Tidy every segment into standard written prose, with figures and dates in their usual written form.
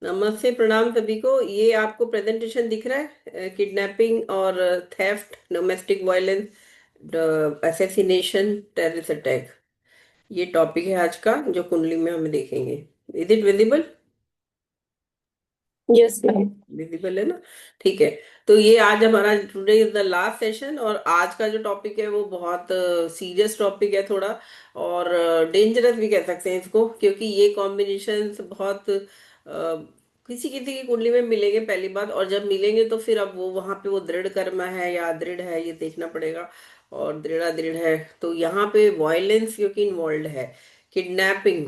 नमस्ते, प्रणाम सभी को। ये आपको प्रेजेंटेशन दिख रहा है? किडनैपिंग और theft, domestic violence, assassination, terrorist attack. ये टॉपिक है आज का जो कुंडली में हम देखेंगे। Is it visible? Yes ma'am. Visible है ना? ठीक है। तो ये आज हमारा today is the last session, और आज का जो टॉपिक है वो बहुत सीरियस टॉपिक है थोड़ा, और डेंजरस भी कह सकते हैं इसको, क्योंकि ये कॉम्बिनेशंस बहुत किसी किसी की कुंडली में मिलेंगे पहली बात, और जब मिलेंगे तो फिर अब वो वहां पे वो दृढ़ कर्म है या अदृढ़ है ये देखना पड़ेगा। और दृढ़ दृढ़ है तो यहाँ पे वॉयलेंस क्योंकि इन्वॉल्व है। किडनैपिंग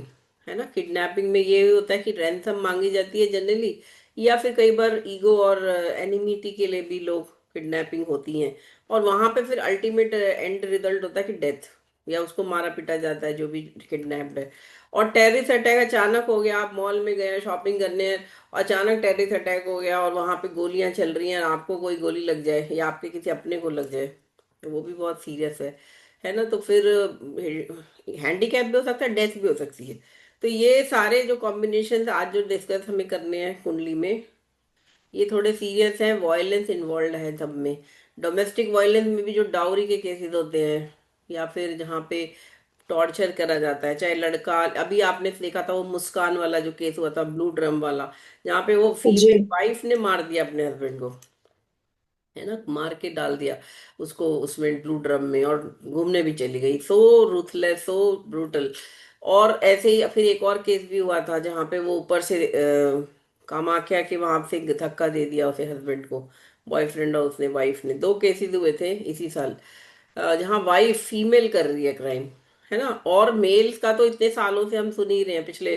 है ना, किडनैपिंग में ये होता है कि रैंसम मांगी जाती है जनरली, या फिर कई बार ईगो और एनिमिटी के लिए भी लोग किडनैपिंग होती हैं। और वहां पे फिर अल्टीमेट एंड रिजल्ट होता है कि डेथ, या उसको मारा पीटा जाता है जो भी किडनैप्ड है। और टेररिस्ट अटैक अचानक हो गया, आप मॉल में गए शॉपिंग करने, अचानक टेररिस्ट अटैक हो गया और वहां पे गोलियां चल रही हैं, आपको कोई गोली लग जाए या आपके किसी अपने को लग जाए, तो वो भी बहुत सीरियस है ना। तो फिर हैंडीकैप भी हो सकता है, डेथ भी हो सकती है। तो ये सारे जो कॉम्बिनेशन आज जो डिस्कस हमें करने हैं कुंडली में, ये थोड़े सीरियस हैं। वॉयलेंस इन्वॉल्व है सब में। डोमेस्टिक वायलेंस में भी जो डाउरी के केसेस होते हैं, या फिर जहाँ पे टॉर्चर करा जाता है, चाहे लड़का, अभी आपने देखा था वो मुस्कान वाला जो केस हुआ था, ब्लू ड्रम वाला, जहाँ पे वो जी। फीमेल वाइफ ने मार दिया अपने हस्बैंड को, है ना, मार के डाल दिया उसको उसमें ब्लू ड्रम में, और घूमने भी चली गई। सो रूथलेस, सो ब्रूटल। और ऐसे ही फिर एक और केस भी हुआ था जहाँ पे वो ऊपर से कामाख्या के वहां से धक्का दे दिया उसे, हस्बैंड को, बॉयफ्रेंड और उसने वाइफ ने। दो केसेस हुए थे इसी साल, जहाँ वाइफ फीमेल कर रही है क्राइम, है ना। और मेल्स का तो इतने सालों से हम सुन ही रहे हैं, पिछले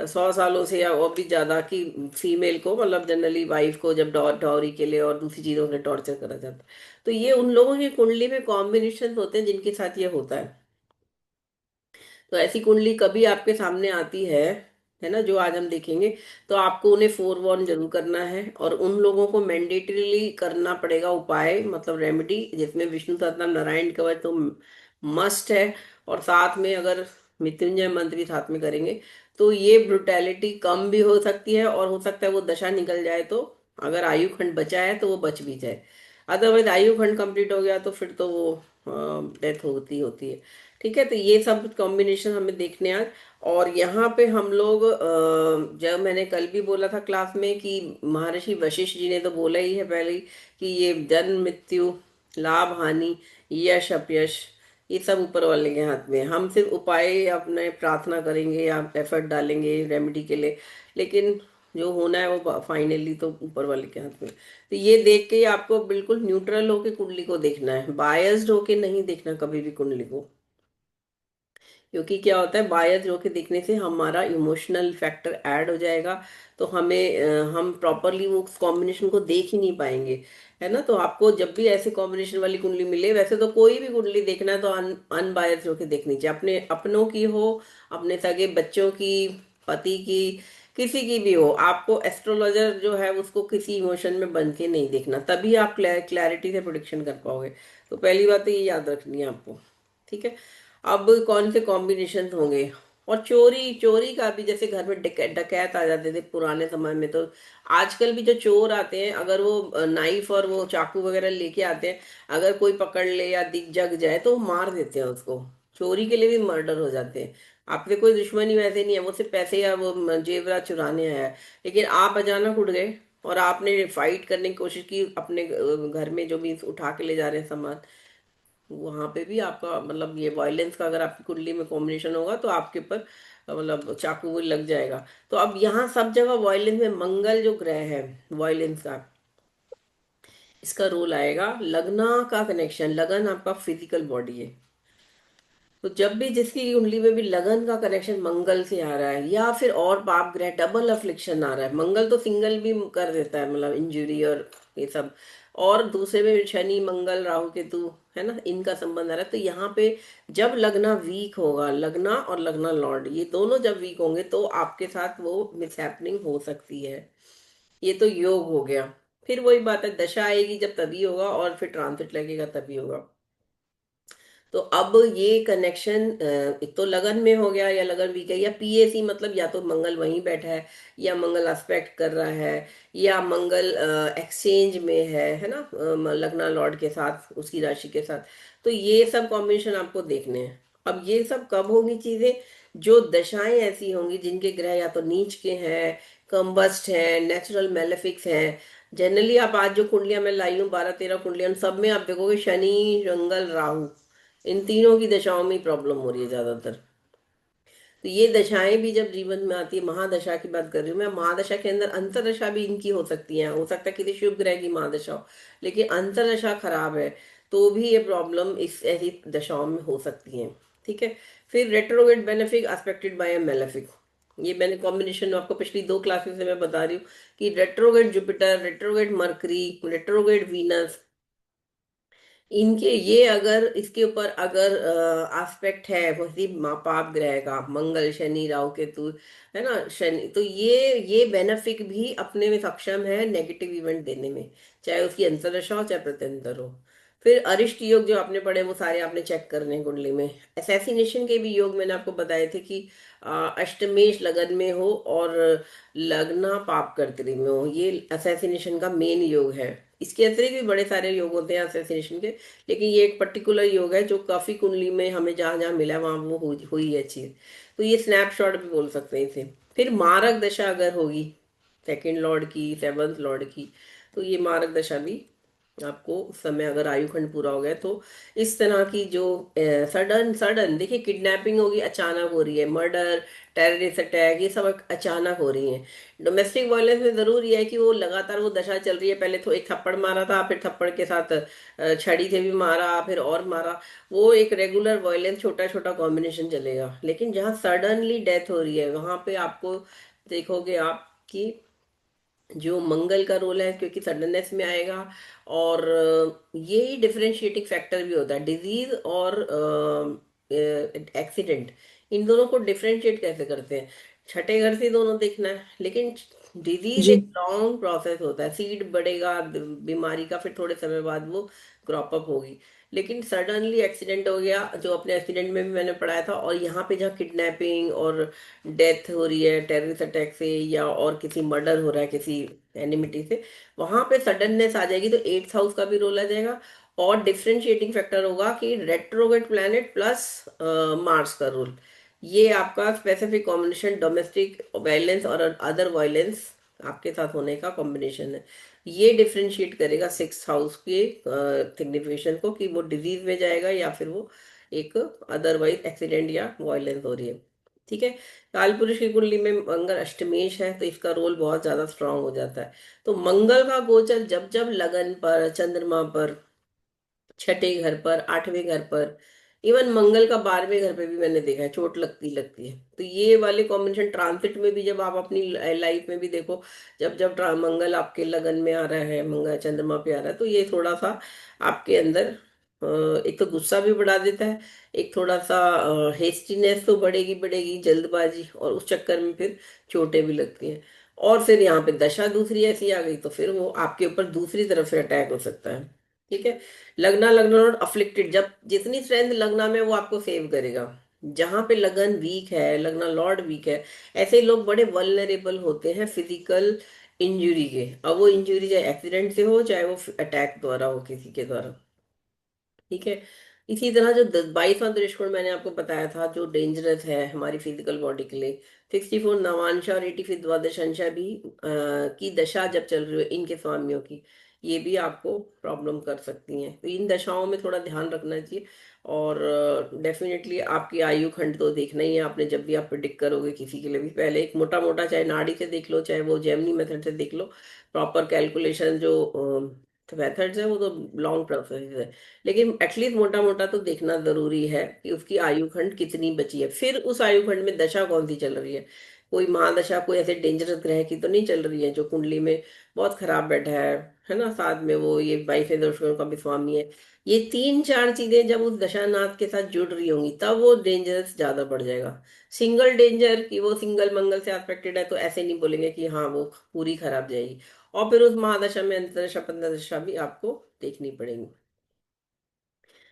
100 सालों से या और भी ज्यादा, कि फीमेल को मतलब जनरली वाइफ को जब डॉरी के लिए और दूसरी चीजों से टॉर्चर करा जाता है। तो ये उन लोगों की कुंडली में कॉम्बिनेशन होते हैं जिनके साथ ये होता है। तो ऐसी कुंडली कभी आपके सामने आती है ना, जो आज हम देखेंगे, तो आपको उन्हें फोरवॉर्न जरूर करना है, और उन लोगों को मैंडेटरीली करना पड़ेगा उपाय, मतलब रेमेडी, जिसमें विष्णु सहस्त्रनाम, नारायण कवच तो मस्ट है। और साथ में अगर मृत्युंजय मंत्र भी साथ में करेंगे तो ये ब्रुटैलिटी कम भी हो सकती है, और हो सकता है वो दशा निकल जाए तो, अगर आयु खंड बचा है तो वो बच भी जाए। अदरवाइज आयु खंड कंप्लीट हो गया तो फिर तो वो डेथ होती होती है। ठीक है, तो ये सब कॉम्बिनेशन हमें देखने आज। और यहाँ पे हम लोग जब मैंने कल भी बोला था क्लास में कि महर्षि वशिष्ठ जी ने तो बोला ही है पहले ही कि ये जन्म मृत्यु, लाभ हानि, यश अपयश, ये सब ऊपर वाले के हाथ में है। हम सिर्फ उपाय अपने प्रार्थना करेंगे या एफर्ट डालेंगे रेमेडी के लिए, लेकिन जो होना है वो फाइनली तो ऊपर वाले के हाथ में। तो ये देख के ही आपको बिल्कुल न्यूट्रल होके कुंडली को देखना है, बायस्ड होके नहीं देखना कभी भी कुंडली को। क्योंकि क्या होता है, बायस होके देखने से हमारा इमोशनल फैक्टर ऐड हो जाएगा, तो हम प्रॉपरली वो कॉम्बिनेशन को देख ही नहीं पाएंगे, है ना। तो आपको जब भी ऐसे कॉम्बिनेशन वाली कुंडली मिले, वैसे तो कोई भी कुंडली देखना है तो अनबायस होके देखनी चाहिए, अपने अपनों की हो, अपने सगे बच्चों की, पति की, किसी की भी हो। आपको एस्ट्रोलॉजर जो है उसको किसी इमोशन में बन के नहीं देखना, तभी आप क्लैरिटी से प्रोडिक्शन कर पाओगे। तो पहली बात तो ये याद रखनी है आपको। ठीक है। अब कौन से कॉम्बिनेशन होंगे? और चोरी, चोरी का भी, जैसे घर में डकैत आ जाते थे पुराने समय में, तो आजकल भी जो चोर आते हैं, अगर वो नाइफ और वो चाकू वगैरह लेके आते हैं, अगर कोई पकड़ ले या दिख जग जाए तो वो मार देते हैं उसको। चोरी के लिए भी मर्डर हो जाते हैं। आपसे कोई दुश्मनी वैसे नहीं है, वो सिर्फ पैसे या वो जेवरात चुराने आया है, लेकिन आप अचानक उठ गए और आपने फाइट करने की कोशिश की अपने घर में जो भी उठा के ले जा रहे हैं सामान, वहां पे भी आपका मतलब ये वायलेंस का अगर आपकी कुंडली में कॉम्बिनेशन होगा तो आपके ऊपर मतलब चाकू वो लग जाएगा। तो अब यहाँ सब जगह वायलेंस में मंगल जो ग्रह है वायलेंस का, इसका रोल आएगा। लगना का कनेक्शन, लगन आपका फिजिकल बॉडी है, तो जब भी जिसकी कुंडली में भी लगन का कनेक्शन मंगल से आ रहा है, या फिर और पाप ग्रह डबल अफ्लिक्शन आ रहा है, मंगल तो सिंगल भी कर देता है मतलब इंजुरी और ये सब, और दूसरे में शनि मंगल राहु केतु, है ना, इनका संबंध आ रहा है। तो यहाँ पे जब लगना वीक होगा, लगना और लगना लॉर्ड, ये दोनों जब वीक होंगे तो आपके साथ वो मिसहैपनिंग हो सकती है। ये तो योग हो गया। फिर वही बात है, दशा आएगी जब तभी होगा, और फिर ट्रांसिट लगेगा तभी होगा। तो अब ये कनेक्शन एक तो लगन में हो गया, या लगन वीक है, या पीएसी मतलब या तो मंगल वहीं बैठा है, या मंगल एस्पेक्ट कर रहा है, या मंगल एक्सचेंज में है ना, लग्ना लॉर्ड के साथ, उसकी राशि के साथ। तो ये सब कॉम्बिनेशन आपको देखने हैं। अब ये सब कब होंगी चीजें? जो दशाएं ऐसी होंगी जिनके ग्रह या तो नीच के हैं, कंबस्ट हैं, नेचुरल मेलेफिक्स हैं। जनरली आप आज जो कुंडलियां मैं लाई हूँ, 12-13 कुंडलियां, उन सब में आप देखोगे शनि, मंगल, राहु, इन तीनों की दशाओं में प्रॉब्लम हो रही है ज्यादातर। तो ये दशाएं भी जब जीवन में आती है, महादशा की बात कर रही हूँ मैं, महादशा के अंदर अंतरदशा भी इनकी हो सकती है, हो सकता है किसी शुभ ग्रह की महादशा हो, लेकिन अंतरदशा खराब है तो भी ये प्रॉब्लम इस ऐसी दशाओं में हो सकती है। ठीक है। फिर रेट्रोग्रेड बेनिफिक एस्पेक्टेड बाय ए मेलेफिक, ये मैंने कॉम्बिनेशन आपको पिछली 2 क्लासेस से मैं बता रही हूँ कि retrograde Jupiter, retrograde mercury, retrograde Venus, इनके ये अगर इसके ऊपर अगर एस्पेक्ट है वही पाप ग्रह का, मंगल, शनि, राहु, केतु, है ना, शनि, तो ये बेनिफिक भी अपने में सक्षम है नेगेटिव इवेंट देने में, चाहे उसकी अंतर्दशा हो चाहे प्रत्यंतर हो। फिर अरिष्ट योग जो आपने पढ़े वो सारे आपने चेक करने हैं कुंडली में। असैसिनेशन के भी योग मैंने आपको बताए थे कि अष्टमेश लगन में हो और लगना पाप कर्तरी में हो, ये असैसिनेशन का मेन योग है। इसके अतिरिक्त भी बड़े सारे योग होते हैं असैसिनेशन के, लेकिन ये एक पर्टिकुलर योग है जो काफी कुंडली में हमें जहां जहां मिला है वहां वो हुई है चीज। तो ये स्नैपशॉट भी बोल सकते हैं इसे। फिर मारक दशा अगर होगी सेकंड लॉर्ड की, सेवंथ लॉर्ड की, तो ये मारक दशा भी आपको उस समय अगर आयु खंड पूरा हो गया तो इस तरह की जो सडन सडन देखिए किडनैपिंग होगी, अचानक हो रही है, मर्डर, टेररिस्ट अटैक, ये सब अचानक हो रही है। डोमेस्टिक वायलेंस में जरूर ये है कि वो लगातार वो दशा चल रही है, पहले तो एक थप्पड़ मारा था, फिर थप्पड़ के साथ छड़ी से भी मारा, फिर और मारा, वो एक रेगुलर वायलेंस छोटा छोटा कॉम्बिनेशन चलेगा। लेकिन जहाँ सडनली डेथ हो रही है वहां पे आपको देखोगे आप कि जो मंगल का रोल है, क्योंकि सडननेस में आएगा, और ये ही डिफरेंशिएटिंग फैक्टर भी होता है, डिजीज और एक्सीडेंट, इन दोनों को डिफरेंशिएट कैसे करते हैं? छठे घर से दोनों देखना है, लेकिन डिजीज जी। एक लॉन्ग प्रोसेस होता है, सीड बढ़ेगा बीमारी का, फिर थोड़े समय बाद वो क्रॉप अप होगी। लेकिन सडनली एक्सीडेंट हो गया, जो अपने एक्सीडेंट में भी मैंने पढ़ाया था, और यहाँ पे जहाँ किडनैपिंग और डेथ हो रही है टेररिस्ट अटैक से, या और किसी मर्डर हो रहा है किसी एनिमिटी से, वहां पे सडननेस आ जाएगी तो एट्थ हाउस का भी रोल आ जाएगा। और डिफरेंशिएटिंग फैक्टर होगा कि रेट्रोगेट प्लैनेट प्लस मार्स का रोल, ये आपका स्पेसिफिक कॉम्बिनेशन डोमेस्टिक वायलेंस और अदर वायलेंस आपके साथ होने का कॉम्बिनेशन है। ये डिफरेंशिएट करेगा सिक्स हाउस के सिग्निफिकेशन को, कि वो डिजीज में जाएगा या फिर वो एक अदरवाइज एक्सीडेंट या वायलेंस हो रही है। ठीक है। काल पुरुष की कुंडली में मंगल अष्टमेश है तो इसका रोल बहुत ज्यादा स्ट्रांग हो जाता है। तो मंगल का गोचर जब जब लगन पर, चंद्रमा पर, छठे घर पर, आठवें घर पर, इवन मंगल का 12वें घर पे भी मैंने देखा है चोट लगती लगती है। तो ये वाले कॉम्बिनेशन ट्रांसिट में भी जब आप अपनी लाइफ में भी देखो, जब जब मंगल आपके लगन में आ रहा है, मंगल चंद्रमा पे आ रहा है, तो ये थोड़ा सा आपके अंदर एक तो गुस्सा भी बढ़ा देता है, एक थोड़ा सा हेस्टीनेस तो बढ़ेगी बढ़ेगी, जल्दबाजी, और उस चक्कर में फिर चोटें भी लगती हैं। और फिर यहाँ पे दशा दूसरी ऐसी आ गई तो फिर वो आपके ऊपर दूसरी तरफ से अटैक हो सकता है। ठीक है। लगना लगना नॉट अफ्लिक्टेड, जब जितनी स्ट्रेंथ लगना में वो आपको सेव करेगा। जहां पे लगन वीक है, लगना लॉर्ड वीक है, ऐसे लोग बड़े वल्नरेबल होते हैं फिजिकल इंजरी के। अब वो इंजरी चाहे एक्सीडेंट से हो चाहे वो अटैक द्वारा हो किसी के द्वारा। ठीक है। इसी तरह जो 22वां दृष्टिकोण मैंने आपको बताया था जो डेंजरस है हमारी फिजिकल बॉडी के लिए, 64 नवांशा और 85 द्वादशांशा भी की दशा जब चल रही है इनके स्वामियों की, ये भी आपको प्रॉब्लम कर सकती हैं। तो इन दशाओं में थोड़ा ध्यान रखना चाहिए। और डेफिनेटली आपकी आयु खंड तो देखना ही है आपने, जब भी आप प्रिडिक्ट करोगे किसी के लिए भी, पहले एक मोटा मोटा चाहे नाड़ी से देख लो चाहे वो जेमिनी मेथड से देख लो, प्रॉपर कैलकुलेशन जो मेथड्स है वो तो लॉन्ग प्रोसेस है, लेकिन एटलीस्ट मोटा मोटा तो देखना जरूरी है कि उसकी आयु खंड कितनी बची है, फिर उस आयु खंड में दशा कौन सी चल रही है। कोई महादशा कोई ऐसे डेंजरस ग्रह की तो नहीं चल रही है जो कुंडली में बहुत खराब बैठा है ना, साथ में वो ये 22वें दशकों का भी स्वामी है। ये तीन चार चीजें जब उस दशानाथ के साथ जुड़ रही होंगी तब वो डेंजरस ज्यादा बढ़ जाएगा। सिंगल डेंजर कि वो सिंगल मंगल से अफेक्टेड है तो ऐसे नहीं बोलेंगे कि हाँ वो पूरी खराब जाएगी। और फिर उस महादशा में अंतरदशा पंद्रह दशा भी आपको देखनी पड़ेगी।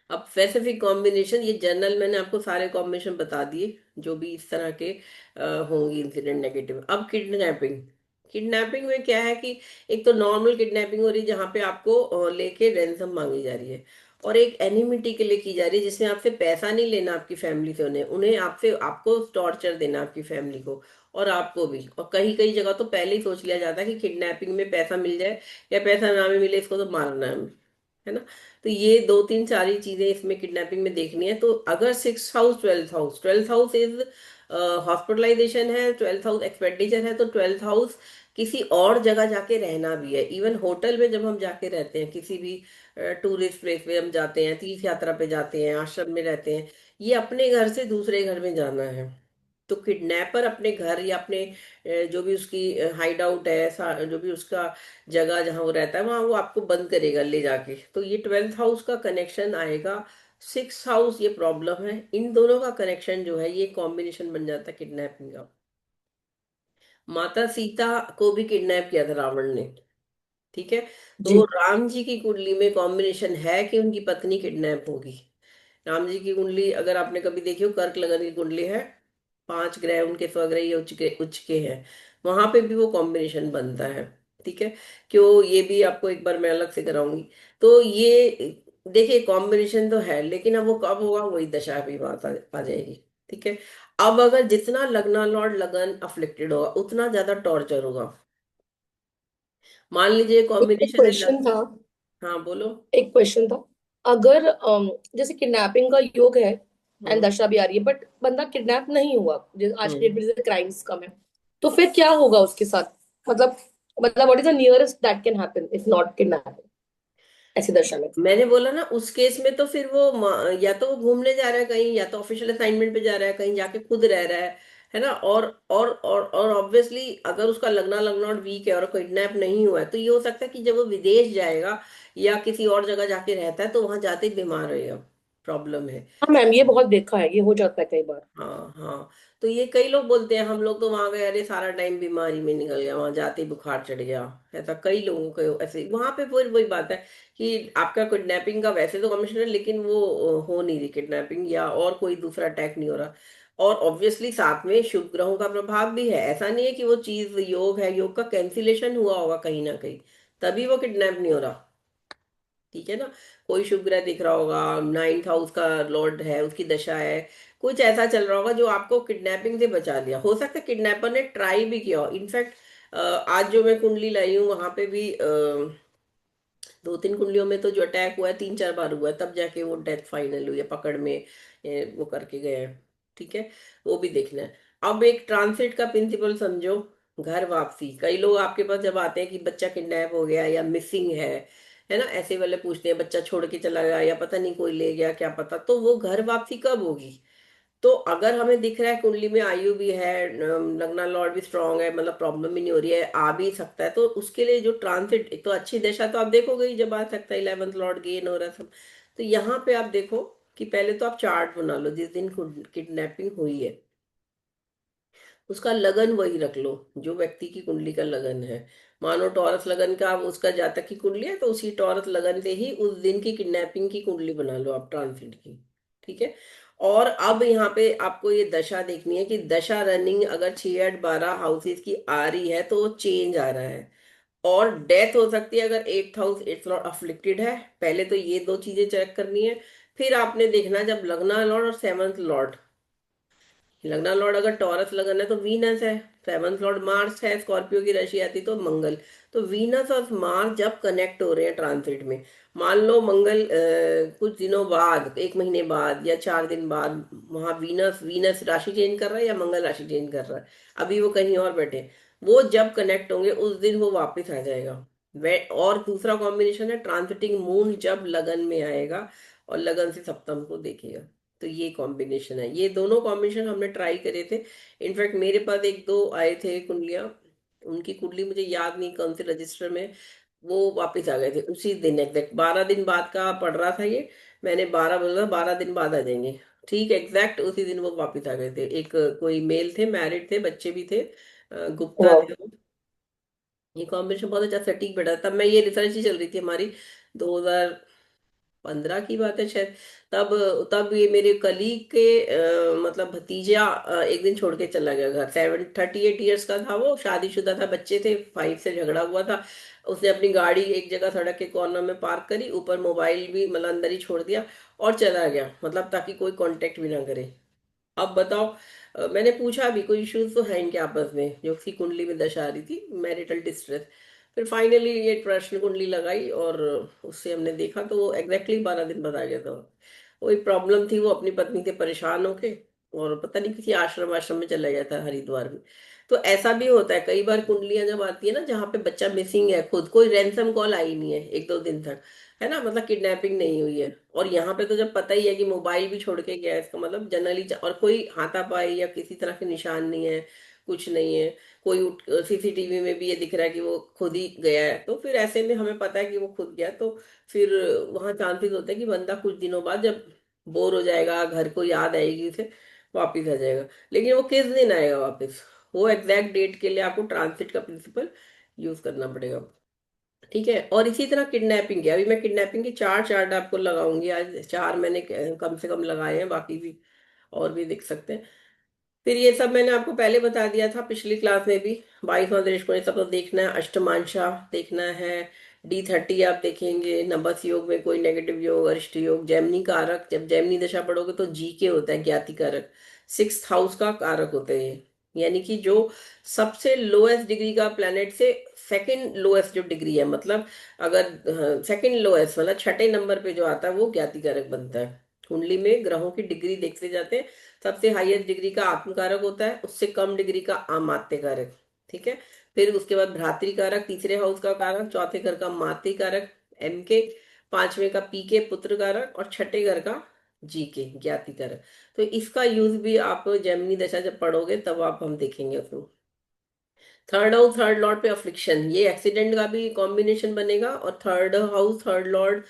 अब स्पेसिफिक कॉम्बिनेशन, ये जनरल मैंने आपको सारे कॉम्बिनेशन बता दिए जो भी इस तरह के होंगी इंसिडेंट नेगेटिव। अब किडनैपिंग। किडनैपिंग में क्या है कि एक तो नॉर्मल किडनैपिंग हो रही है जहाँ पे आपको लेके रैंसम मांगी जा रही है, और एक एनिमिटी के लिए की जा रही है जिसमें आपसे पैसा नहीं लेना आपकी फैमिली से, उन्हें उन्हें आपसे आपको टॉर्चर देना आपकी फैमिली को और आपको भी। और कहीं कहीं जगह तो पहले ही सोच लिया जाता है कि किडनैपिंग में पैसा मिल जाए या पैसा ना भी मिले, इसको तो मारना है ना। तो ये दो तीन सारी चीजें इसमें किडनैपिंग में देखनी है। तो अगर six house, twelfth house is hospitalization है, ट्वेल्थ हाउस एक्सपेंडिचर है, तो ट्वेल्थ हाउस किसी और जगह जाके रहना भी है। इवन होटल में जब हम जाके रहते हैं, किसी भी टूरिस्ट प्लेस पे हम जाते हैं, तीर्थ यात्रा पे जाते हैं, आश्रम में रहते हैं, ये अपने घर से दूसरे घर में जाना है। तो किडनैपर अपने घर या अपने जो भी उसकी हाइड आउट है, जो भी उसका जगह जहाँ वो रहता है, वहां वो आपको बंद करेगा ले जाके। तो ये ट्वेल्थ हाउस का कनेक्शन आएगा, सिक्स हाउस ये प्रॉब्लम है, इन दोनों का कनेक्शन जो है ये कॉम्बिनेशन बन जाता है किडनैपिंग का। माता सीता को भी किडनैप किया था रावण ने, ठीक है। तो जी। राम जी की कुंडली में कॉम्बिनेशन है कि उनकी पत्नी किडनैप होगी। राम जी की कुंडली अगर आपने कभी देखी हो, कर्क लगन की कुंडली है, 5 ग्रह उनके स्वग्रही उच्च के हैं, वहां पे भी वो कॉम्बिनेशन बनता है, ठीक है। क्यों, ये भी आपको एक बार मैं अलग से कराऊंगी। तो ये देखिए कॉम्बिनेशन तो है, लेकिन अब वो कब होगा वही दशा भी बात आ जाएगी, ठीक है। अब अगर जितना लगना लॉर्ड लगन अफ्लिक्टेड होगा उतना ज्यादा टॉर्चर होगा। मान लीजिए एक कॉम्बिनेशन है क्वेश्चन था। हाँ बोलो। एक क्वेश्चन था। अगर जैसे किडनैपिंग का योग है एंड हम्म दशा भी आ रही है, बट बंदा किडनैप नहीं हुआ, जैसे आज की डेट हम्म में जैसे क्राइम्स कम है, तो फिर क्या होगा उसके साथ? मतलब मतलब what is the nearest that can happen if not kidnapping, ऐसी दशा में? मैंने बोला ना, उस केस में तो फिर वो या तो वो घूमने जा रहा है कहीं, या तो ऑफिशियल असाइनमेंट पे जा रहा है कहीं, जाके खुद रह रहा है ना। और ऑब्वियसली अगर उसका लगना लगना वीक है और किडनैप नहीं हुआ है, तो ये हो सकता है कि जब वो विदेश जाएगा या किसी और जगह जाके रहता है तो वहां जाते ही बीमार रहेगा, प्रॉब्लम है। हाँ मैम, ये बहुत देखा है, ये हो जाता है कई बार। हाँ हाँ। तो ये कई लोग बोलते हैं हम लोग तो वहां गए, अरे सारा टाइम बीमारी में निकल गया, वहां जाते ही बुखार चढ़ गया। ऐसा कई लोगों को ऐसे वहां पे फिर वही बात है कि आपका किडनैपिंग का वैसे तो कमिश्नर है, लेकिन वो हो नहीं रही किडनैपिंग या और कोई दूसरा अटैक नहीं हो रहा। और ऑब्वियसली साथ में शुभ ग्रहों का प्रभाव भी है, ऐसा नहीं है कि वो चीज योग है, योग का कैंसिलेशन हुआ होगा कहीं ना कहीं, तभी वो किडनैप नहीं हो रहा, ठीक है ना। कोई शुभ ग्रह दिख रहा होगा, 9th हाउस का लॉर्ड है, उसकी दशा है, कुछ ऐसा चल रहा होगा जो आपको किडनैपिंग से बचा लिया। हो सकता है किडनैपर ने ट्राई भी किया हो। इनफैक्ट आज जो मैं कुंडली लाई हूँ वहां पे भी दो तीन कुंडलियों में तो जो अटैक हुआ है 3 4 बार हुआ है, तब जाके वो डेथ फाइनल हुई है, पकड़ में वो करके गए हैं, ठीक है। वो भी देखना है। अब एक ट्रांसिट का प्रिंसिपल समझो, घर वापसी। कई लोग आपके पास जब आते हैं कि बच्चा किडनैप हो गया या मिसिंग है ना, ऐसे वाले पूछते हैं, बच्चा छोड़ के चला गया या पता नहीं कोई ले गया क्या पता, तो वो घर वापसी कब होगी। तो अगर हमें दिख रहा है कुंडली में आयु भी है, लगना लॉर्ड भी स्ट्रांग है, मतलब प्रॉब्लम भी नहीं हो रही है, आ भी सकता है, तो उसके लिए जो ट्रांसिट, एक तो अच्छी दशा तो आप देखोगे ही जब आ सकता है, 11th लॉर्ड गेन हो रहा है सब। तो यहाँ पे आप देखो कि पहले तो आप चार्ट बना लो जिस दिन किडनैपिंग हुई है, उसका लगन वही रख लो जो व्यक्ति की कुंडली का लगन है। मानो टॉरस लगन का उसका जातक की कुंडली है, तो उसी टॉरस लगन से ही उस दिन की किडनैपिंग की कुंडली बना लो आप ट्रांसिट की, ठीक है। और अब यहाँ पे आपको ये दशा देखनी है कि दशा रनिंग अगर 6 8 12 हाउसेस की आ रही है तो वो चेंज आ रहा है। और डेथ हो सकती है अगर 8th house 8th Lord afflicted है, पहले तो ये दो चीजें चेक करनी है। फिर आपने देखना जब लगना लॉर्ड और 7th लॉर्ड, लगना लॉर्ड अगर टॉरस लगन है तो वीनस है, 7th लॉर्ड मार्स है, स्कॉर्पियो की राशि आती तो मंगल। तो वीनस और मार्स जब कनेक्ट हो रहे हैं ट्रांसिट में, मान लो मंगल कुछ दिनों बाद, 1 महीने बाद या 4 दिन बाद, वहां वीनस वीनस राशि चेंज कर रहा है या मंगल राशि चेंज कर रहा है, अभी वो कहीं और बैठे, वो जब कनेक्ट होंगे उस दिन वो वापस आ जाएगा। वे और दूसरा कॉम्बिनेशन है ट्रांसिटिंग मून जब लगन में आएगा और लगन से सप्तम को देखेगा। तो ये कॉम्बिनेशन है, ये दोनों कॉम्बिनेशन हमने ट्राई करे थे। इनफैक्ट मेरे पास एक दो आए थे कुंडलियां, उनकी कुंडली मुझे याद नहीं कौन से रजिस्टर में, वो वापस आ गए थे उसी दिन, एग्जैक्ट 12 दिन बाद का पड़ रहा था ये। मैंने 12 बोला 12 दिन बाद आ जाएंगे, ठीक एग्जैक्ट उसी दिन वो वापस आ गए थे। एक कोई मेल थे, मैरिड थे, बच्चे भी थे, गुप्ता वाह। थे वो। ये कॉम्बिनेशन बहुत अच्छा सटीक बैठा, तब मैं ये रिसर्च ही चल रही थी हमारी, 2000 15 की बात है शायद। तब तब ये मेरे कलीग के मतलब भतीजा एक दिन छोड़ के चला गया घर। 38 ईयर्स का था वो, शादीशुदा था, बच्चे थे, 5 से झगड़ा हुआ था। उसने अपनी गाड़ी एक जगह सड़क के कॉर्नर में पार्क करी, ऊपर मोबाइल भी मतलब अंदर ही छोड़ दिया और चला गया, मतलब ताकि कोई कांटेक्ट भी ना करे। अब बताओ, मैंने पूछा भी कोई इश्यूज तो है इनके आपस में, जो उसकी कुंडली में दशा आ रही थी, मैरिटल डिस्ट्रेस। फिर फाइनली ये प्रश्न कुंडली लगाई और उससे हमने देखा तो वो एग्जैक्टली 12 दिन बाद आ गया था। वही प्रॉब्लम थी, वो अपनी पत्नी से परेशान होके और पता नहीं किसी आश्रम आश्रम में चला गया था हरिद्वार में। तो ऐसा भी होता है कई बार, कुंडलियां जब आती है ना जहाँ पे बच्चा मिसिंग है, खुद कोई रैंसम कॉल आई नहीं है 1-2 दिन तक, है ना, मतलब किडनैपिंग नहीं हुई है, और यहाँ पे तो जब पता ही है कि मोबाइल भी छोड़ के गया है, इसका मतलब जनरली, और कोई हाथापाई या किसी तरह के निशान नहीं है, कुछ नहीं है, कोई सीसीटीवी में भी ये दिख रहा है कि वो खुद ही गया है, तो फिर ऐसे में हमें पता है कि वो खुद गया, तो फिर वहाँ चांसेस होते हैं कि बंदा कुछ दिनों बाद जब बोर हो जाएगा, घर को याद आएगी उसे, वापिस आ जाएगा। लेकिन वो किस दिन आएगा वापस, वो एग्जैक्ट डेट के लिए आपको ट्रांसिट का प्रिंसिपल यूज करना पड़ेगा। ठीक है, और इसी तरह किडनैपिंग के, अभी मैं किडनैपिंग की 4 चार्ट आपको लगाऊंगी आज, 4 मैंने कम से कम लगाए हैं, बाकी भी और भी देख सकते हैं। फिर ये सब मैंने आपको पहले बता दिया था पिछली क्लास में भी, 22वां दृष्टिकोण ये सब तो देखना है, अष्टमांशा देखना है, D30 आप देखेंगे, नबस योग में कोई नेगेटिव योग, अरिष्ट योग, जैमिनी कारक, जब जैमिनी दशा पढ़ोगे तो जी के होता है, ज्ञाति कारक, 6th हाउस का कारक होता है ये, यानी कि जो सबसे लोएस्ट डिग्री का प्लेनेट से सेकंड लोएस्ट जो डिग्री है, मतलब अगर सेकंड लोएस्ट मतलब छठे नंबर पे जो आता है वो ज्ञाति कारक बनता है। कुंडली में ग्रहों की डिग्री देखते जाते हैं, सबसे हाईएस्ट डिग्री का आत्मकारक होता है, उससे कम डिग्री का अमात्य कारक। ठीक है, फिर उसके बाद भ्रातृ कारक, तीसरे हाउस का कारक, चौथे घर का मातृ कारक एम के, पांचवे का पी के पुत्र कारक, और छठे घर का जी के ज्ञाति कारक। तो इसका यूज भी आप जेमिनी दशा जब पढ़ोगे तब आप हम देखेंगे उसमें। थर्ड हाउस थर्ड लॉर्ड पे अफ्लिक्शन, ये एक्सीडेंट का भी कॉम्बिनेशन बनेगा, और थर्ड हाउस थर्ड लॉर्ड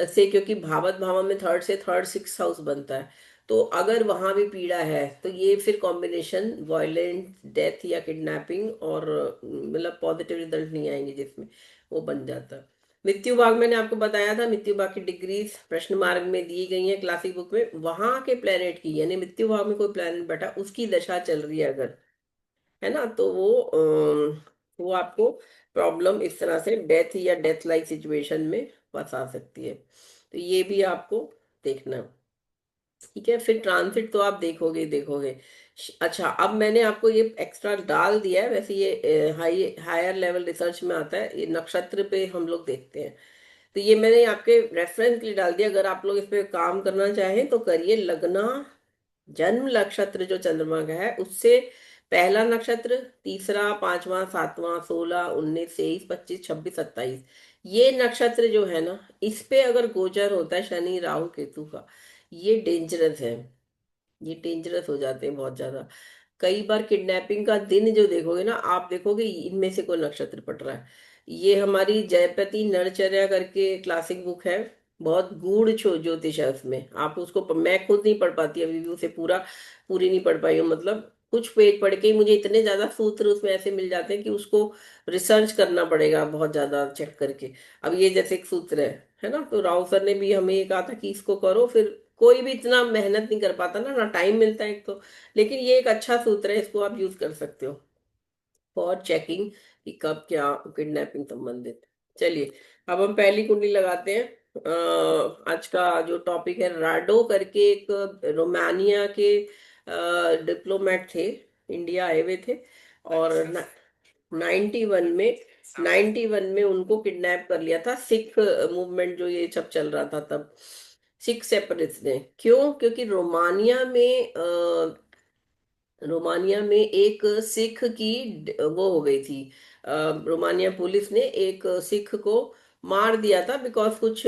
से, क्योंकि भावत भाव में थर्ड से थर्ड 6th हाउस बनता है, तो अगर वहां भी पीड़ा है तो ये फिर कॉम्बिनेशन वायलेंट डेथ या किडनैपिंग, और मतलब पॉजिटिव रिजल्ट नहीं आएंगे जिसमें, वो बन जाता है। मृत्यु भाग मैंने आपको बताया था, मृत्यु भाग की डिग्रीज प्रश्न मार्ग में दी गई है क्लासिक बुक में, वहां के प्लेनेट की, यानी मृत्यु भाव में कोई प्लेनेट बैठा उसकी दशा चल रही है अगर, है ना, तो वो आपको प्रॉब्लम इस तरह से डेथ या डेथ लाइक सिचुएशन में फंसा सकती है, तो ये भी आपको देखना है। ठीक है, फिर ट्रांसिट तो आप देखोगे ही देखोगे। अच्छा, अब मैंने आपको ये एक्स्ट्रा डाल दिया है, वैसे ये हाई हायर लेवल रिसर्च में आता है, ये नक्षत्र पे हम लोग देखते हैं, तो ये मैंने आपके रेफरेंस के लिए डाल दिया, अगर आप लोग इस पे काम करना चाहें तो करिए। लगना जन्म नक्षत्र जो चंद्रमा का है उससे पहला नक्षत्र, तीसरा, पांचवा, सातवां, 16, 19, 23, 25, 26, 27, ये नक्षत्र जो है ना, इस पे अगर गोचर होता है शनि राहु केतु का, ये डेंजरस है, ये डेंजरस हो जाते हैं बहुत ज्यादा। कई बार किडनैपिंग का दिन जो देखोगे ना, आप देखोगे इनमें से कोई नक्षत्र पट रहा है। ये हमारी जयपति नरचर्या करके क्लासिक बुक है, बहुत गूढ़ ज्योतिष है उसमें, आप उसको मैं खुद नहीं पढ़ पाती अभी भी उसे पूरा, पूरी नहीं पढ़ पाई हूँ, मतलब कुछ पेज पढ़ के ही मुझे इतने ज्यादा सूत्र उसमें ऐसे मिल जाते हैं कि उसको रिसर्च करना पड़ेगा बहुत ज्यादा चेक करके। अब ये जैसे एक सूत्र है ना, तो राव सर ने भी हमें ये कहा था कि इसको करो, फिर कोई भी इतना मेहनत नहीं कर पाता ना, ना टाइम मिलता है एक तो, लेकिन ये एक अच्छा सूत्र है, इसको आप यूज कर सकते हो फॉर चेकिंग कि कब क्या किडनैपिंग संबंधित। चलिए, अब हम पहली कुंडली लगाते हैं। आज का जो टॉपिक है, राडो करके एक रोमानिया के डिप्लोमेट थे, इंडिया आए हुए थे, और 91 में 91 में उनको किडनैप कर लिया था, सिख मूवमेंट जो ये सब चल रहा था तब, सिख सेपरेटिस्ट ने। क्यों? क्योंकि रोमानिया में एक सिख की वो हो गई थी, रोमानिया पुलिस ने एक सिख को मार दिया था, बिकॉज कुछ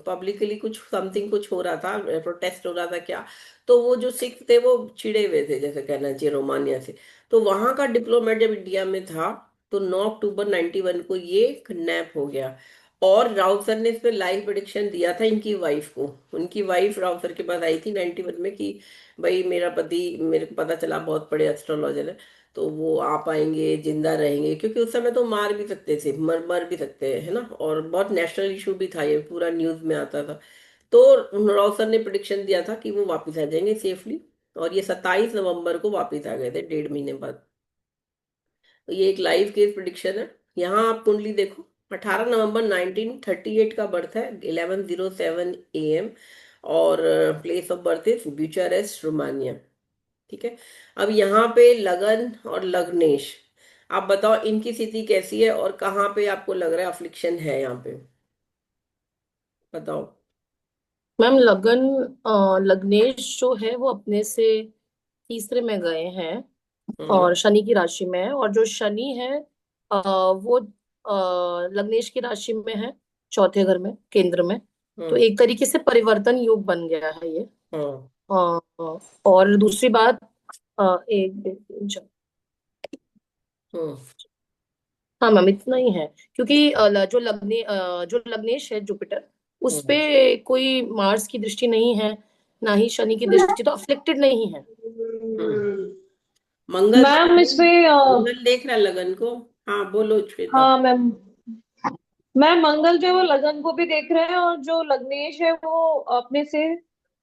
पब्लिकली कुछ समथिंग कुछ हो रहा था, प्रोटेस्ट हो रहा था क्या, तो वो जो सिख थे वो छिड़े हुए थे, जैसे कहना चाहिए, रोमानिया से। तो वहां का डिप्लोमेट जब इंडिया में था, तो 9 अक्टूबर 91 को ये किडनैप हो गया, और राउत सर ने इस पे लाइव प्रेडिक्शन दिया था इनकी वाइफ को। उनकी वाइफ राउत सर के पास आई थी 91 में कि भाई मेरा पति, मेरे को पता चला बहुत बड़े एस्ट्रोलॉजर है, तो वो आ पाएंगे, जिंदा रहेंगे, क्योंकि उस समय तो मार भी सकते थे, मर मर भी सकते हैं, है ना, और बहुत नेशनल इशू भी था, ये पूरा न्यूज में आता था। तो राउत सर ने प्रिडिक्शन दिया था कि वो वापस आ जाएंगे सेफली, और ये 27 नवंबर को वापस आ गए थे, 1.5 महीने बाद। तो ये एक लाइव केस प्रिडिक्शन है। यहाँ आप कुंडली देखो, 18 नवंबर 1938 का बर्थ है, 11:07 AM, और place of birth is Bucharest, Romania. ठीक है। अब यहाँ पे लगन और लग्नेश, आप बताओ इनकी स्थिति कैसी है और कहाँ पे आपको लग रहा है अफ्लिक्शन है यहाँ पे, बताओ। मैम लगन, लग्नेश जो है वो अपने से तीसरे में गए हैं हम्म। और शनि की राशि में है। और जो शनि है वो लग्नेश की राशि में है, चौथे घर में, केंद्र में। तो हम्म। एक तरीके से परिवर्तन योग बन गया है ये। हाँ। और दूसरी बात, एक दो तीन चार, हम्म। हाँ मैम इतना ही है। क्योंकि जो लग्नेश है जुपिटर, उस हम्म। पे कोई मार्स की दृष्टि नहीं है, ना ही शनि की दृष्टि, तो अफ्लिक्टेड नहीं है। हम्म। मंगल देख मैम रहा है? इसमें मंगल देख रहा है लगन को? हाँ बोलो श्वेता। हाँ मैम, मैम मंगल जो है वो लगन को भी देख रहे हैं, और जो लग्नेश है वो अपने से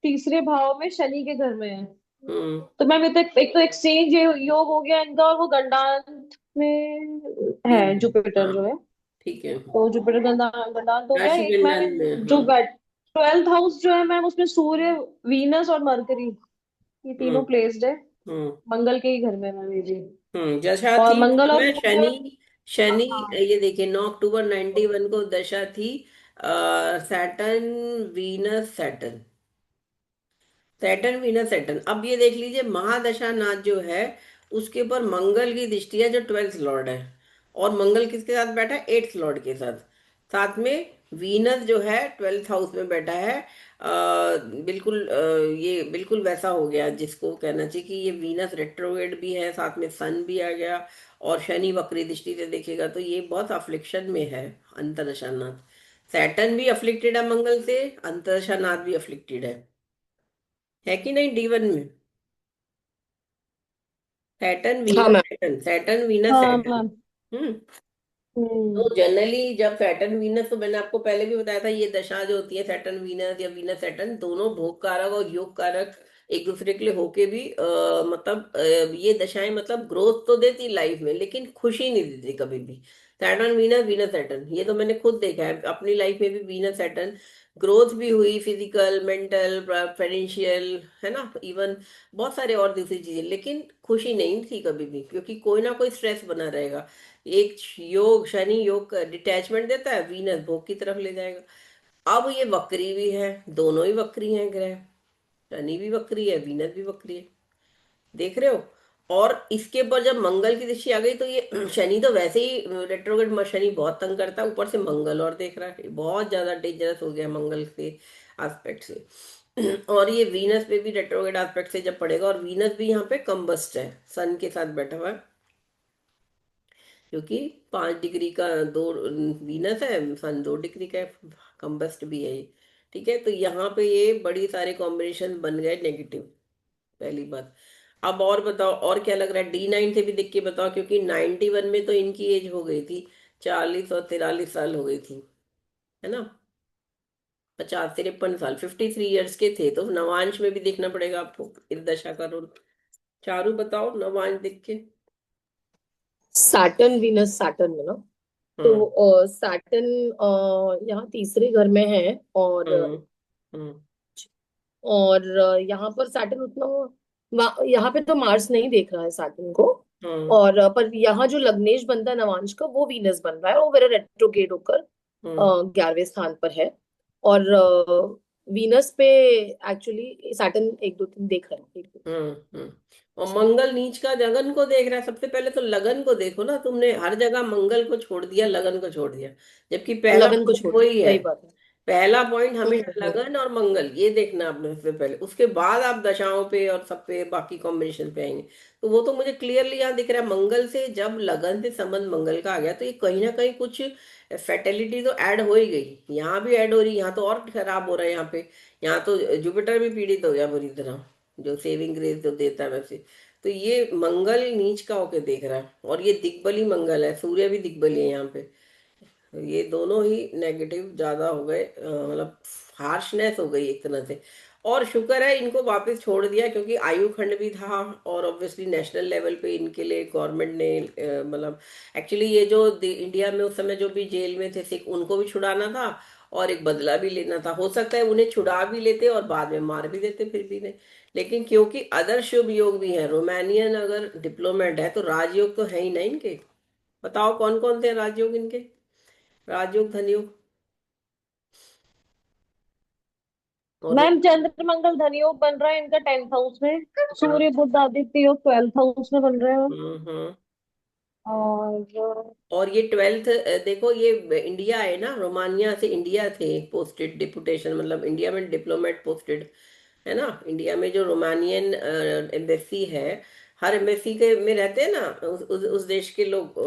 तीसरे भाव में शनि के घर में है। हम्म। तो मैम ये तो एक तो एक्सचेंज योग हो गया इनका, और वो गंडांत में है हम्म। जुपिटर हाँ जो है। ठीक है। तो जुपिटर गंडांत हो गया राशि एक मैम। गंडन में, जो हाँ। 12th हाउस जो है मैम, उसमें सूर्य, वीनस और मरकरी, ये हम्म। तीनों प्लेस्ड है हम्म। मंगल के ही घर में मैम, ये जी। दशा और थी उस मंगल और समय बुध। शनि। शनि, ये देखिए 9 अक्टूबर 91 को दशा थी, Saturn Venus Saturn, Saturn Venus Saturn. अब ये देख लीजिए महादशा नाथ जो है, उसके ऊपर मंगल की दृष्टि है जो 12th लॉर्ड है, और मंगल किसके साथ बैठा है? 8th लॉर्ड के साथ। साथ में वीनस जो है 12th हाउस में बैठा है। बिल्कुल ये बिल्कुल वैसा हो गया जिसको कहना चाहिए कि ये वीनस रेट्रोग्रेड भी है, साथ में सन भी आ गया, और शनि वक्री दृष्टि से देखेगा तो ये बहुत अफ्लिक्शन में है अंतरदशा नाथ। सैटर्न भी अफ्लिक्टेड है मंगल से, अंतरदशा नाथ भी अफ्लिक्टेड है कि नहीं D1 में? सैटर्न हाँ Venus ma'am. Saturn, Saturn Venus हाँ सैटर्न। मैम। हम्म। हम्म। तो जनरली जब सैटर्न वीनस, तो मैंने आपको पहले भी बताया था, ये दशा जो होती है सैटर्न वीनस या वीनस सैटर्न, दोनों भोग कारक और योग कारक एक दूसरे के लिए होके भी मतलब ये दशाएं मतलब ग्रोथ तो देती लाइफ में, लेकिन खुशी नहीं देती कभी भी। सैटर्न वीनस, वीनस सैटर्न, ये तो मैंने खुद देखा है अपनी लाइफ में भी। वीनस सैटर्न ग्रोथ भी हुई, फिजिकल, मेंटल, फाइनेंशियल, है ना, इवन बहुत सारे और दूसरी चीजें, लेकिन खुशी नहीं थी कभी भी, क्योंकि कोई ना कोई स्ट्रेस बना रहेगा। एक योग, शनि योग डिटैचमेंट देता है, वीनस भोग की तरफ ले जाएगा। अब ये वक्री भी है, दोनों ही वक्री हैं ग्रह, शनि भी वक्री है, वीनस भी वक्री है, देख रहे हो। और इसके ऊपर जब मंगल की दृष्टि आ गई तो ये शनि तो वैसे ही रेट्रोग्रेड, शनि बहुत तंग करता है, ऊपर से मंगल और देख रहा है, बहुत ज्यादा डेंजरस हो गया मंगल के एस्पेक्ट से। और ये वीनस पे भी रेट्रोग्रेड एस्पेक्ट से जब पड़ेगा, और वीनस भी यहाँ पे कम्बस्ट है, सन के साथ बैठा हुआ है, क्योंकि 5 डिग्री का दो वीनस है, सन 2 डिग्री का है, कम्बस्ट भी है ये। ठीक है, तो यहाँ पे ये बड़ी सारे कॉम्बिनेशन बन गए नेगेटिव, पहली बात। अब और बताओ और क्या लग रहा है, D9 से भी देख के बताओ, क्योंकि 91 में तो इनकी एज हो गई थी, 40 और 43 साल हो गई थी, है ना, 50 53 साल, 53 ईयर्स के थे। तो नवांश में भी देखना पड़ेगा आपको इस दशा का रोल। चारू बताओ नवांश देख के। सैटर्न वीनस सैटर्न में ना, हम्म। तो सैटर्न यहाँ तीसरे घर में है। हम्म। हम्म। यहाँ पर सैटर्न उतना, यहाँ पे तो मार्स नहीं देख रहा है सैटर्न को। हम्म। और पर यहाँ जो लग्नेश बनता है नवांश का, वो वीनस बन रहा है, वो मेरा रेट्रोगेट होकर हम्म। 11वें स्थान पर है। और वीनस पे एक्चुअली सैटर्न एक दो तीन देख रहा है, एक दो हम्म। और मंगल नीच का लगन को देख रहा है, सबसे पहले तो लगन को देखो ना, तुमने हर जगह मंगल को छोड़ दिया, लगन को छोड़ दिया, जबकि पहला लगन को भाव छोड़, वही है। सही बात है। पहला पॉइंट हमेशा हम्म। लगन और मंगल, ये देखना आपने सबसे पहले, उसके बाद आप दशाओं पे और सब पे बाकी कॉम्बिनेशन पे आएंगे। तो वो तो मुझे क्लियरली यहाँ दिख रहा है, मंगल से जब लगन से संबंध मंगल का आ गया तो ये कहीं ना कहीं कुछ फैटेलिटी तो ऐड हो ही गई, यहाँ भी ऐड हो रही, यहाँ तो और खराब हो रहा है यहाँ पे। यहाँ तो जुपिटर भी पीड़ित हो गया बुरी तरह, जो सेविंग ग्रेस जो देता है वैसे। तो ये मंगल नीच का होके देख रहा है, और ये दिग्बली मंगल है, सूर्य भी दिग्बली है यहाँ पे। ये दोनों ही नेगेटिव ज्यादा हो गए, मतलब हार्शनेस हो गई एक तरह से। और शुक्र है इनको वापस छोड़ दिया, क्योंकि आयु खंड भी था, और ऑब्वियसली नेशनल लेवल पे इनके लिए गवर्नमेंट ने मतलब एक्चुअली ये जो इंडिया में उस समय जो भी जेल में थे सिख, उनको भी छुड़ाना था और एक बदला भी लेना था। हो सकता है उन्हें छुड़ा भी लेते और बाद में मार भी देते, फिर भी नहीं। लेकिन क्योंकि अदर शुभ योग भी है, रोमानियन अगर डिप्लोमेट है तो राजयोग तो है ही ना इनके। बताओ कौन कौन थे राजयोग इनके, राजयोग धनयोग और। मैम चंद्र मंगल धन योग बन रहा है इनका 10th हाउस में। सूर्य बुध आदित्य योग 12th हाउस में बन रहे हैं। हम्म। और और ये ट्वेल्थ, देखो ये इंडिया है ना, रोमानिया से इंडिया थे पोस्टेड डिपुटेशन, मतलब इंडिया में डिप्लोमेट पोस्टेड है ना। इंडिया में जो रोमानियन एम्बेसी है, हर एम्बेसी के में रहते हैं ना उस देश के लोग,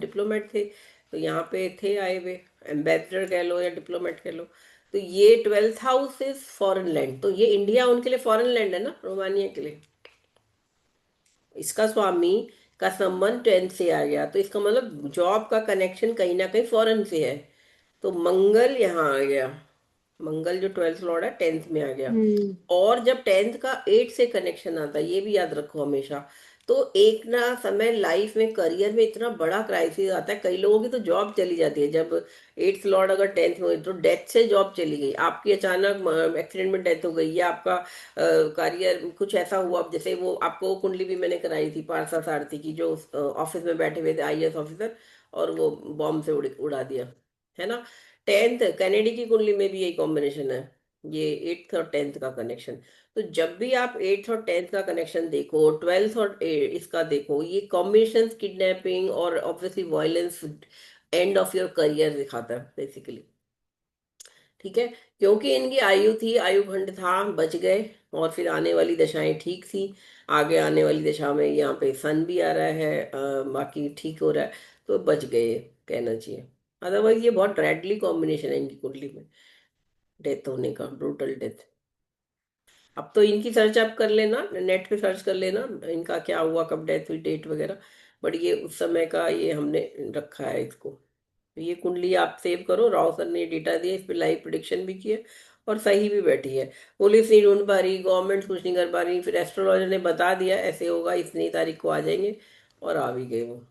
डिप्लोमेट थे। तो यहाँ पे थे आए हुए, एम्बेसडर कह लो या डिप्लोमेट कह लो। तो ये twelfth house is foreign land, तो ये इंडिया उनके लिए फॉरेन लैंड है ना, रोमानिया के लिए। इसका स्वामी का संबंध 10th से आ गया, तो इसका मतलब जॉब का कनेक्शन कहीं ना कहीं फॉरेन से है। तो मंगल यहाँ आ गया, मंगल जो 12th लॉर्ड है 10th में आ गया। हम्म। और जब 10th का 8 से कनेक्शन आता है, ये भी याद रखो हमेशा। तो एक ना समय लाइफ में करियर में इतना बड़ा क्राइसिस आता है, कई लोगों की तो जॉब चली जाती है जब 8th लॉर्ड अगर 10th में हुई, तो डेथ से जॉब चली गई आपकी, अचानक एक्सीडेंट में डेथ हो गई, या आपका करियर कुछ ऐसा हुआ, जैसे वो आपको वो कुंडली भी मैंने कराई थी पारसा सारथी की, जो ऑफिस में बैठे हुए थे आईएएस ऑफिसर, और वो बॉम्ब से उड़ा दिया, है ना। 10th कैनेडी की कुंडली में भी यही कॉम्बिनेशन है, ये 8th और 10th का कनेक्शन। तो जब भी आप 8th और 10th का कनेक्शन देखो, 12th और इसका देखो, ये कॉम्बिनेशन किडनैपिंग और obviously violence, end of your career दिखाता है बेसिकली। ठीक है, क्योंकि इनकी आयु थी, आयु खंड था, बच गए। और फिर आने वाली दशाएं ठीक थी, आगे आने वाली दशा में यहाँ पे सन भी आ रहा है, बाकी ठीक हो रहा है, तो बच गए कहना चाहिए। अदरवाइज ये बहुत ड्रेडली कॉम्बिनेशन है इनकी कुंडली में, डेथ होने का, ब्रूटल डेथ। अब तो इनकी सर्च आप कर लेना, नेट पे सर्च कर लेना इनका क्या हुआ, कब डेथ हुई, डेट वगैरह। बट ये उस समय का ये हमने रखा है इसको। तो ये कुंडली आप सेव करो, राव सर ने डेटा दिया, इस पे लाइव प्रिडिक्शन भी किया, और सही भी बैठी है। पुलिस नहीं ढूंढ पा रही, गवर्नमेंट कुछ नहीं कर पा रही, फिर एस्ट्रोलॉजर ने बता दिया ऐसे होगा, इतनी तारीख को आ जाएंगे, और आ भी गए वो।